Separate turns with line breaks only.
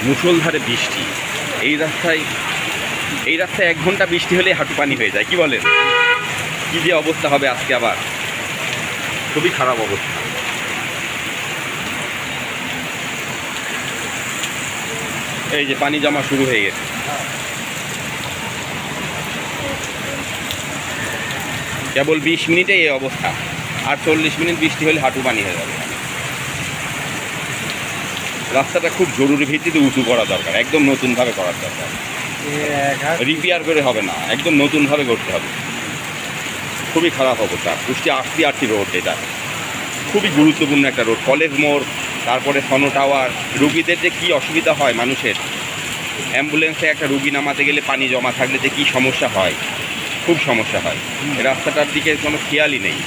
মুষলধারে বৃষ্টি। এই রাস্তায় 1 ঘন্টা বৃষ্টি হলে হাঁটু পানি হয়ে যায়। কি বলেন? কি যে অবস্থা হবে আজকে, আবার খুবই খারাপ অবস্থা। এই যে পানি জমা শুরু হয়ে গেছে। কেবল 20 মিনিটে এই অবস্থা, আর 40 মিনিট বৃষ্টি হলে হাঁটু পানি হয়ে যাবে। রাস্তাটা খুব জরুরি ভিত্তিতে উঁচু করা দরকার, একদম নতুনভাবে করার দরকার। রিপেয়ার করে হবে না, একদম নতুনভাবে করতে হবে। খুবই খারাপ অবস্থা। কুষ্টি 88 রোড, এটা খুবই গুরুত্বপূর্ণ একটা রোড। কলেজ মোড়, তারপরে সনো টাওয়ার। রুগীদের যে কী অসুবিধা হয় মানুষের, অ্যাম্বুলেন্সে একটা রুগী নামাতে গেলে পানি জমা থাকলে যে কী সমস্যা হয়, খুব সমস্যা হয়। রাস্তাটার দিকে কোনো খেয়ালই নেই।